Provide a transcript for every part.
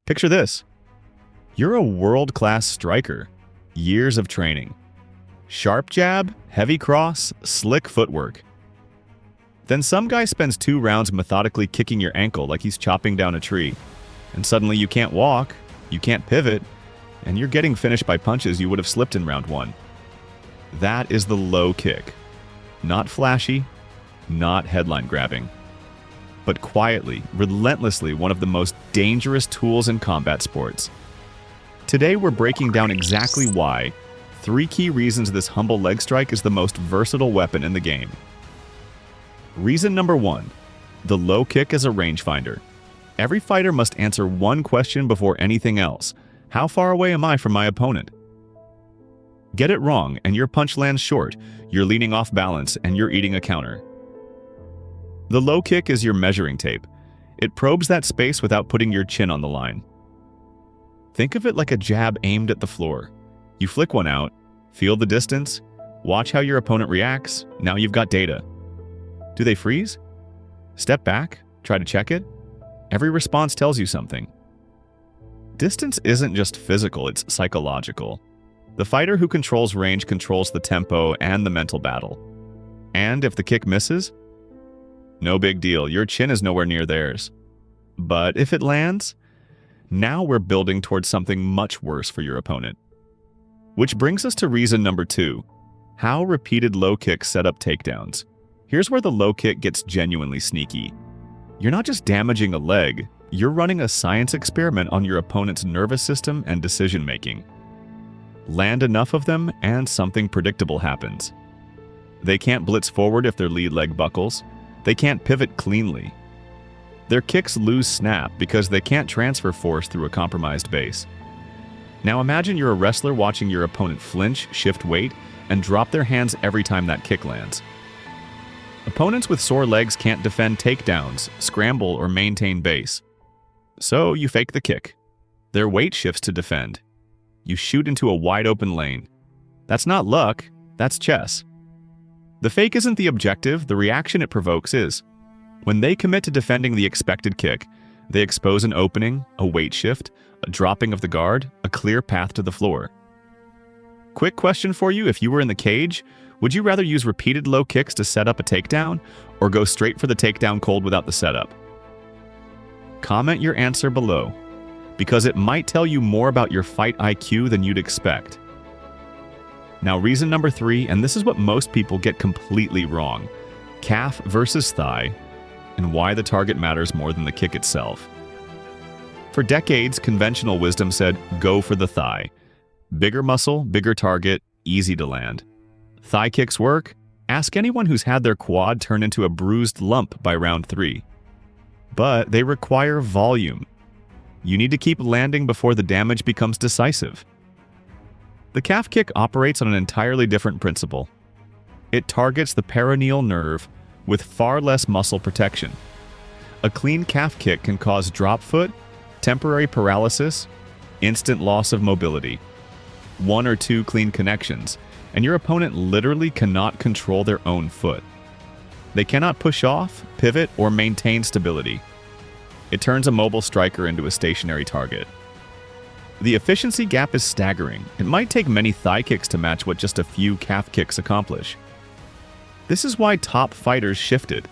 Picture this. You're a world-class striker. Years of training. Sharp jab, heavy cross, slick footwork. Then some guy spends 2 rounds methodically kicking your ankle like he's chopping down a tree. And suddenly you can't walk, you can't pivot, and you're getting finished by punches you would have slipped in round 1. That is the low kick. Not flashy, not headline grabbing, but quietly, relentlessly one of the most dangerous tools in combat sports. Today we're breaking down exactly why, 3 key reasons this humble leg strike is the most versatile weapon in the game. Reason number 1, the low kick as a rangefinder. Every fighter must answer one question before anything else. How far away am I from my opponent? Get it wrong and your punch lands short, you're leaning off balance, and you're eating a counter. The low kick is your measuring tape. It probes that space without putting your chin on the line. Think of it like a jab aimed at the floor. You flick one out, feel the distance, watch how your opponent reacts, now you've got data. Do they freeze? Step back, try to check it? Every response tells you something. Distance isn't just physical, it's psychological. The fighter who controls range controls the tempo and the mental battle. And if the kick misses, no big deal, your chin is nowhere near theirs. But if it lands, now we're building towards something much worse for your opponent. Which brings us to reason number 2, how repeated low kicks set up takedowns. Here's where the low kick gets genuinely sneaky. You're not just damaging a leg, you're running a science experiment on your opponent's nervous system and decision-making. Land enough of them and something predictable happens. They can't blitz forward if their lead leg buckles. They can't pivot cleanly. Their kicks lose snap because they can't transfer force through a compromised base. Now imagine you're a wrestler watching your opponent flinch, shift weight, and drop their hands every time that kick lands. Opponents with sore legs can't defend takedowns, scramble, or maintain base. So you fake the kick. Their weight shifts to defend. You shoot into a wide-open lane. That's not luck, that's chess. The fake isn't the objective, the reaction it provokes is. When they commit to defending the expected kick, they expose an opening, a weight shift, a dropping of the guard, a clear path to the floor. Quick question for you, if you were in the cage, would you rather use repeated low kicks to set up a takedown, or go straight for the takedown cold without the setup? Comment your answer below, because it might tell you more about your fight IQ than you'd expect. Now reason number 3, and this is what most people get completely wrong, calf versus thigh, and why the target matters more than the kick itself. For decades, conventional wisdom said, go for the thigh. Bigger muscle, bigger target, easy to land. Thigh kicks work? Ask anyone who's had their quad turn into a bruised lump by round 3. But they require volume. You need to keep landing before the damage becomes decisive. The calf kick operates on an entirely different principle. It targets the peroneal nerve with far less muscle protection. A clean calf kick can cause drop foot, temporary paralysis, instant loss of mobility. 1 or 2 clean connections, and your opponent literally cannot control their own foot. They cannot push off, pivot, or maintain stability. It turns a mobile striker into a stationary target. The efficiency gap is staggering. It might take many thigh kicks to match what just a few calf kicks accomplish. This is why top fighters shifted.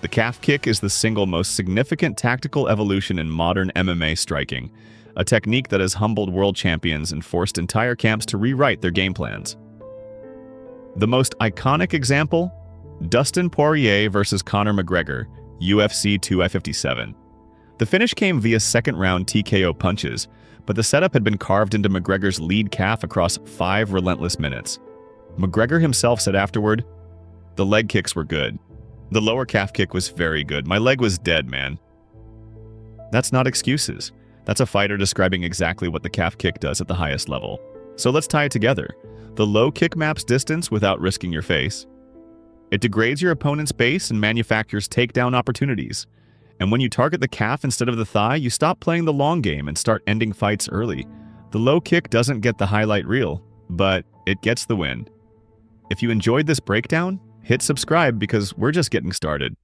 The calf kick is the single most significant tactical evolution in modern MMA striking, a technique that has humbled world champions and forced entire camps to rewrite their game plans. The most iconic example? Dustin Poirier versus Conor McGregor, UFC 257. The finish came via second-round TKO punches, but the setup had been carved into McGregor's lead calf across 5 relentless minutes. McGregor himself said afterward, "The leg kicks were good. The lower calf kick was very good. My leg was dead, man." That's not excuses. That's a fighter describing exactly what the calf kick does at the highest level. So let's tie it together. The low kick maps distance without risking your face. It degrades your opponent's base and manufactures takedown opportunities. And when you target the calf instead of the thigh, you stop playing the long game and start ending fights early. The low kick doesn't get the highlight reel, but it gets the win. If you enjoyed this breakdown, hit subscribe because we're just getting started.